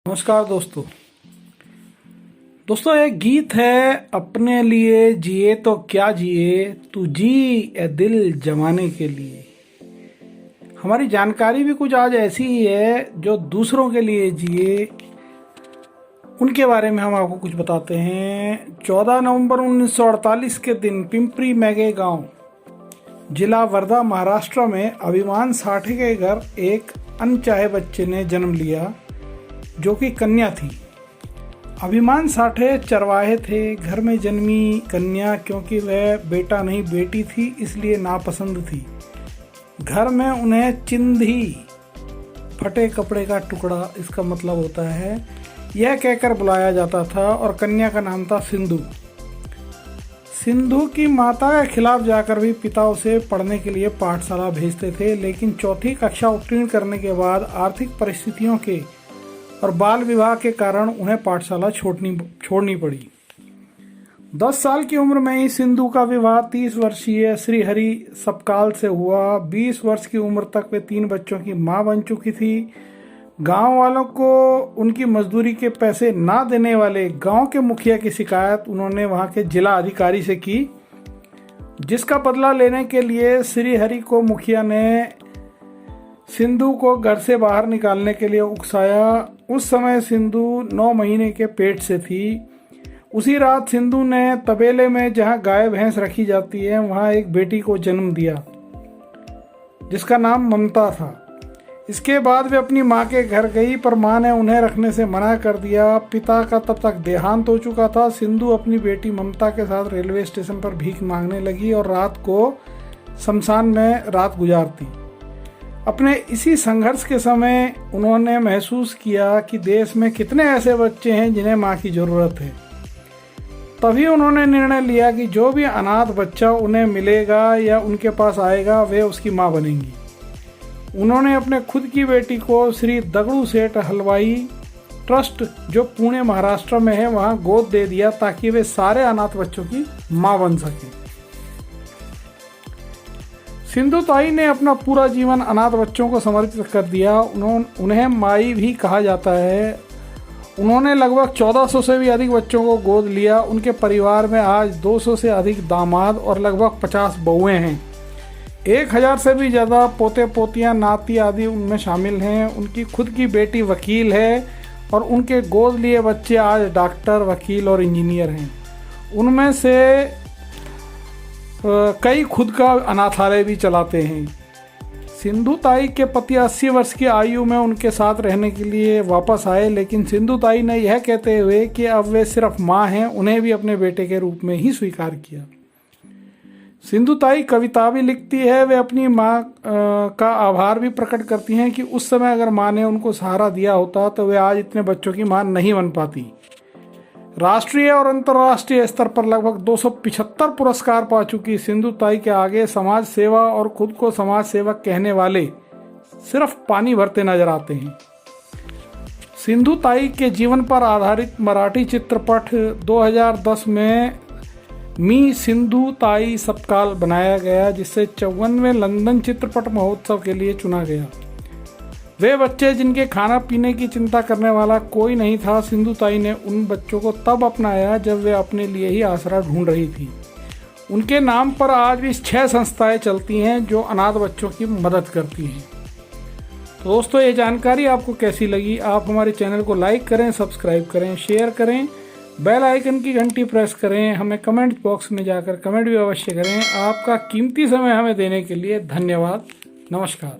नमस्कार दोस्तों एक गीत है, अपने लिए जिए तो क्या जिए, तू जी ए दिल जमाने के लिए। हमारी जानकारी भी कुछ आज ऐसी ही है जो दूसरों के लिए जिए, उनके बारे में हम आपको कुछ बताते हैं। 14 नवंबर 1948 के दिन पिंपरी मैगे गांव, जिला वर्धा, महाराष्ट्र में अभिमान साठे के घर एक अनचाहे बच्चे ने जन्म लिया जो कि कन्या थी। अभिमान साठे चरवाहे थे। घर में जन्मी कन्या क्योंकि वह बेटा नहीं बेटी थी इसलिए नापसंद थी। घर में उन्हें चिंधी, फटे कपड़े का टुकड़ा, इसका मतलब होता है, यह कहकर बुलाया जाता था और कन्या का नाम था सिंधु। सिंधु की माता के खिलाफ जाकर भी पिता उसे पढ़ने के लिए पाठशाला भेजते थे, लेकिन चौथी कक्षा उत्तीर्ण करने के बाद आर्थिक परिस्थितियों के और बाल विवाह के कारण उन्हें पाठशाला छोड़नी पड़ी। 10 साल की उम्र में ही सिंधु का विवाह 30 वर्षीय श्रीहरि सपकाल से हुआ। 20 वर्ष की उम्र तक वे 3 बच्चों की मां बन चुकी थी। गांव वालों को उनकी मजदूरी के पैसे ना देने वाले गांव के मुखिया की शिकायत उन्होंने वहां के जिला अधिकारी से की, जिसका बदला लेने के लिए श्रीहरि को मुखिया ने सिंधु को घर से बाहर निकालने के लिए उकसाया। उस समय सिंधु 9 महीने के पेट से थी। उसी रात सिंधु ने तबेले में जहां गाय भैंस रखी जाती है वहां एक बेटी को जन्म दिया जिसका नाम ममता था। इसके बाद वे अपनी मां के घर गई, पर मां ने उन्हें रखने से मना कर दिया। पिता का तब तक देहांत हो चुका था। सिंधु अपनी बेटी ममता के साथ रेलवे स्टेशन पर भीख मांगने लगी और रात को शमशान में रात गुजारती। अपने इसी संघर्ष के समय उन्होंने महसूस किया कि देश में कितने ऐसे बच्चे हैं जिन्हें मां की जरूरत है। तभी उन्होंने निर्णय लिया कि जो भी अनाथ बच्चा उन्हें मिलेगा या उनके पास आएगा वे उसकी मां बनेंगी। उन्होंने अपने खुद की बेटी को श्री दगड़ू सेठ हलवाई ट्रस्ट, जो पुणे महाराष्ट्र में है, वहां गोद दे दिया ताकि वे सारे अनाथ बच्चों की मां बन सके। सिंधु ताई ने अपना पूरा जीवन अनाथ बच्चों को समर्पित कर दिया। उन्हें माई भी कहा जाता है। उन्होंने लगभग 1400 से भी अधिक बच्चों को गोद लिया। उनके परिवार में आज 200 से अधिक दामाद और लगभग 50 बहुएं हैं। 1000 से भी ज़्यादा पोते पोतियां, नाती आदि उनमें शामिल हैं। उनकी खुद की बेटी वकील है और उनके गोद लिए बच्चे आज डॉक्टर, वकील और इंजीनियर हैं। उनमें से कई खुद का अनाथालय भी चलाते हैं। सिंधु ताई के पति 80 वर्ष की आयु में उनके साथ रहने के लिए वापस आए, लेकिन सिंधु ताई ने यह कहते हुए कि अब वे सिर्फ मां हैं, उन्हें भी अपने बेटे के रूप में ही स्वीकार किया। सिंधु ताई कविता भी लिखती है। वे अपनी मां का आभार भी प्रकट करती हैं कि उस समय अगर मां ने उनको सहारा दिया होता तो वे आज इतने बच्चों की मां नहीं बन पाती। राष्ट्रीय और अंतर्राष्ट्रीय स्तर पर लगभग 275 पुरस्कार पा चुकी सिंधु ताई के आगे समाज सेवा और खुद को समाज सेवक कहने वाले सिर्फ पानी भरते नजर आते हैं। सिंधु ताई के जीवन पर आधारित मराठी चित्रपट 2010 में मी सिंधु ताई सपकाल बनाया गया, जिसे 54वें लंदन चित्रपट महोत्सव के लिए चुना गया। वे बच्चे जिनके खाना पीने की चिंता करने वाला कोई नहीं था, सिंधु ताई ने उन बच्चों को तब अपनाया जब वे अपने लिए ही आसरा ढूंढ रही थी। उनके नाम पर आज भी 6 संस्थाएं चलती हैं जो अनाथ बच्चों की मदद करती हैं। तो दोस्तों, ये जानकारी आपको कैसी लगी? आप हमारे चैनल को लाइक करें, सब्सक्राइब करें, शेयर करें, बेल आइकन की घंटी प्रेस करें। हमें कमेंट बॉक्स में जाकर कमेंट भी अवश्य करें। आपका कीमती समय हमें देने के लिए धन्यवाद। नमस्कार।